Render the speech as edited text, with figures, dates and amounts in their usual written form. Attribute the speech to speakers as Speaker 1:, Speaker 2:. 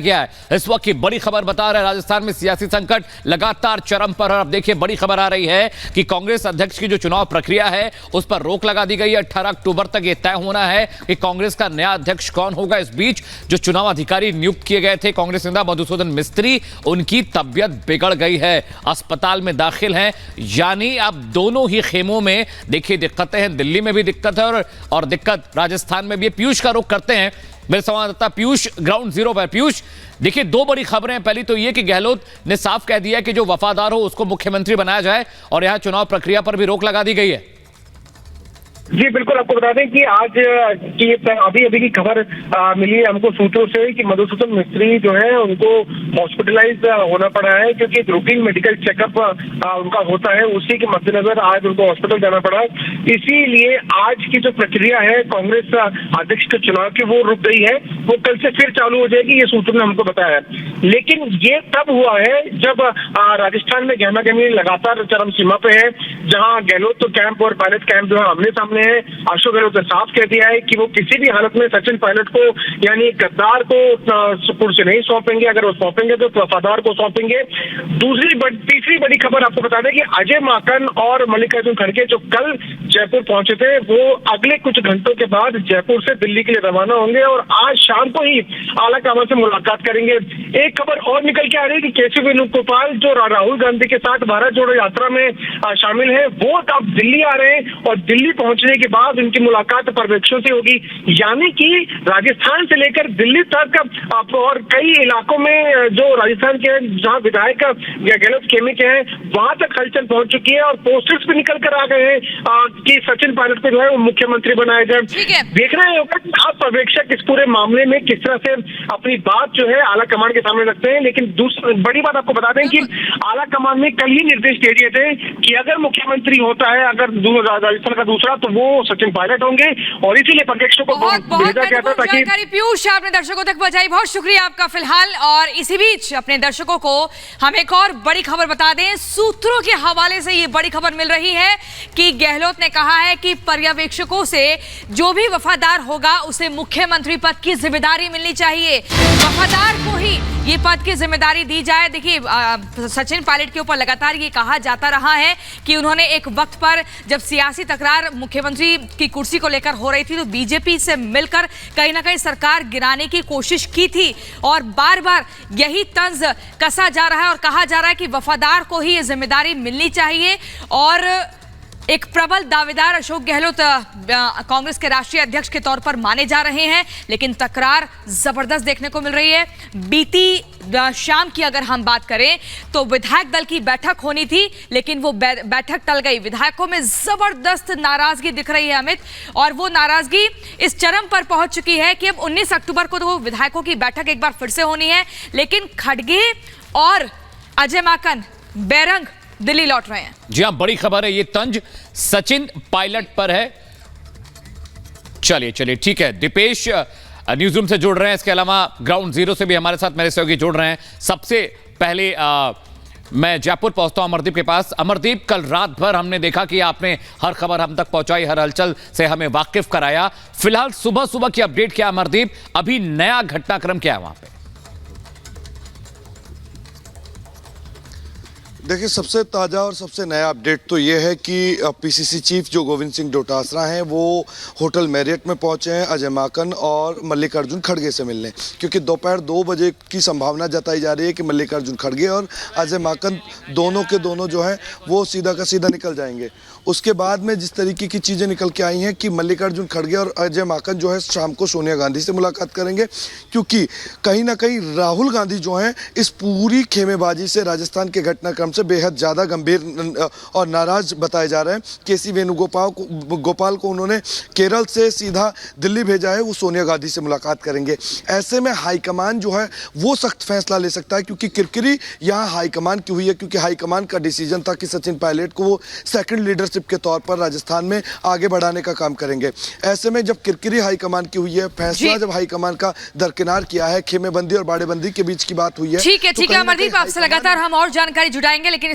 Speaker 1: गया है। इस वक्त की बड़ी खबर बता रहे हैं, राजस्थान में सियासी संकट लगातार चरम पर। और अब देखिए बड़ी खबर आ रही है कि कांग्रेस अध्यक्ष की जो चुनाव प्रक्रिया है उस पर रोक लगा दी गई है। 18 अक्टूबर तक यह तय होना है कि कांग्रेस का नया अध्यक्ष कौन होगा। इस बीच जो चुनाव अधिकारी नियुक्त किए गए थे कांग्रेस नेता मधुसूदन मिस्त्री, उनकी तबियत बिगड़ गई है, अस्पताल में दाखिल हैं। यानी अब दोनों ही खेमों में देखिए दिक्कतें हैं। दिल्ली में भी दिक्कत है और दिक्कत राजस्थान में भी। पीयूष का रुख करते हैं मेरे संवाददाता पीयूष ग्राउंड जीरो पर। पीयूष, देखिए दो बड़ी खबरें हैं। पहली तो यह कि गहलोत ने साफ कह दिया कि जो वफादार हो उसको मुख्यमंत्री बनाया जाए और यहां चुनाव प्रक्रिया पर भी रोक लगा दी गई है।
Speaker 2: जी बिल्कुल, आपको बता दें कि आज की अभी की खबर मिली है हमको सूत्रों से कि मधुसूदन मिस्त्री जो है उनको हॉस्पिटलाइज होना पड़ा है, क्योंकि एक रूटीन मेडिकल चेकअप उनका होता है, उसी के मद्देनजर आज उनको हॉस्पिटल जाना पड़ा। इसीलिए आज की जो प्रक्रिया है कांग्रेस अध्यक्ष के चुनाव की वो रुक गई है, वो कल से फिर चालू हो जाएगी, ये सूत्रों ने हमको बताया। लेकिन ये तब हुआ है जब राजस्थान में गहमा-गहमी लगातार चरम सीमा पे है, जहां गहलोत तो कैंप और पायलट कैंप जो है आमने सामने है। अशोक गहलोत ने साफ कह दिया है कि वो किसी भी हालत में सचिन पायलट को यानी गद्दार को कुर्सी नहीं सौंपेंगे, अगर वो सौंपेंगे तो वफादार को सौंपेंगे। तीसरी बड़ी खबर आपको बता दें कि अजय माकन और मल्लिकार्जुन खड़गे जो कल जयपुर पहुंचे थे वो अगले कुछ घंटों के बाद जयपुर से दिल्ली के लिए रवाना होंगे और आज शाम को ही आलाकमान से मुलाकात करेंगे। एक खबर और निकल के आ रही है कि केसी वेणुगोपाल जो राहुल गांधी के साथ भारत जोड़ो यात्रा में शामिल है वो अब दिल्ली आ रहे हैं और दिल्ली पहुंचने के बाद उनकी मुलाकात पर्यवेक्षकों से होगी। यानी कि राजस्थान से लेकर दिल्ली तक और कई इलाकों में जो राजस्थान के जहां विधायक गहलोत खेमे के हैं वहां तक हलचल पहुंच चुकी है और पोस्टर्स भी निकल कर आ गए हैं कि सचिन पायलट को जो है वो मुख्यमंत्री बनाया जाए। देखना होगा कि आप पर्यवेक्षक इस पूरे मामले में किस तरह से अपनी बात जो है आला कमान के सामने रखते हैं। लेकिन दूसरी बड़ी बात आपको बता दें कि आला कमान ने कल ही निर्देश दे दिए थे कि अगर मुख्यमंत्री होता है अगर राजस्थान का दूसरा तो वो सचिन पायलट होंगे और इसीलिए पर्यवेक्षकों को भेजा गया था ताकि।
Speaker 3: पीयूष, आपने दर्शकों तक पहुंचाई, बहुत शुक्रिया आपका। फिलहाल और इसी बीच अपने दर्शकों को हम एक और बड़ी खबर बता दें। सूत्रों के हवाले से ये बड़ी खबर मिल रही है कि गहलोत ने कहा है कि पर्यवेक्षकों से जो भी वफादार होगा उसे मुख्यमंत्री पद की जिम्मेदारी मिलनी चाहिए, वफादार को ही ये पद की जिम्मेदारी दी जाए। देखिए सचिन पायलट के ऊपर लगातार ये कहा जाता रहा है कि उन्होंने एक वक्त पर जब सियासी तकरार मुख्यमंत्री की कुर्सी को लेकर हो रही थी तो बीजेपी से मिलकर कहीं ना कहीं सरकार गिराने की कोशिश की थी और बार बार यही तंज कसा जा रहा है और कहा जा रहा है कि वफादार को ही ये जिम्मेदारी मिलनी चाहिए। और एक प्रबल दावेदार अशोक गहलोत कांग्रेस के राष्ट्रीय अध्यक्ष के तौर पर माने जा रहे हैं, लेकिन तकरार जबरदस्त देखने को मिल रही है। बीती शाम की अगर हम बात करें तो विधायक दल की बैठक होनी थी लेकिन वो बैठक टल गई। विधायकों में जबरदस्त नाराजगी दिख रही है अमित, और वो नाराजगी इस चरम पर पहुंच चुकी है कि अब 19 अक्टूबर को तो वो विधायकों की बैठक एक बार फिर से होनी है, लेकिन खड़गे और अजय माकन बैरंग दिल्ली लौट रहे हैं।
Speaker 1: जी हां, बड़ी खबर है, ये तंज सचिन पायलट पर है। चलिए ठीक है, दीपेश न्यूज रूम से जुड़ रहे हैं, इसके अलावा ग्राउंड जीरो से भी हमारे साथ मेरे सहयोगी जुड़ रहे हैं। सबसे पहले मैं जयपुर पहुंचता हूं अमरदीप के पास। अमरदीप, कल रात भर हमने देखा कि आपने हर खबर हम तक पहुंचाई, हर हलचल से हमें वाकिफ कराया। फिलहाल सुबह की अपडेट क्या अमरदीप, अभी नया घटनाक्रम क्या है वहां पे?
Speaker 4: देखिए, सबसे ताज़ा और सबसे नया अपडेट तो ये है कि पीसीसी चीफ जो गोविंद सिंह डोटासरा हैं वो होटल मैरियट में पहुंचे हैं अजय माकन और मल्लिकार्जुन खड़गे से मिलने, क्योंकि दोपहर 2 बजे की संभावना जताई जा रही है कि मल्लिकार्जुन खड़गे और अजय माकन दोनों के दोनों जो हैं वो सीधा का सीधा निकल जाएंगे। उसके बाद में जिस तरीके की चीज़ें निकल के आई हैं कि मल्लिकार्जुन खड़गे और अजय माकन जो है शाम को सोनिया गांधी से मुलाकात करेंगे, क्योंकि कहीं ना कहीं राहुल गांधी जो हैं इस पूरी खेमेबाजी से राजस्थान के घटनाक्रम से बेहद ज़्यादा गंभीर और नाराज बताए जा रहे हैं। केसी वेणुगोपाल को उन्होंने केरल से सीधा दिल्ली भेजा है, वो सोनिया गांधी से मुलाकात करेंगे। ऐसे में हाईकमान जो है वो सख्त फैसला ले सकता है, क्योंकि किरकिरी यहाँ हाईकमान की हुई है, क्योंकि हाईकमान का डिसीजन था कि सचिन पायलट को वो सेकंड लीडरशिप के तौर पर राजस्थान में आगे बढ़ाने का काम करेंगे। ऐसे में जब किरकिरी हाईकमान की हुई है, फैसला जब हाईकमान का दरकिनार किया है, खेमेबंदी और बाड़ेबंदी के बीच की बात हुई है।
Speaker 3: ठीक है अमरदीप, आपसे लगातार हम और जानकारी जुटाएंगे, लेकिन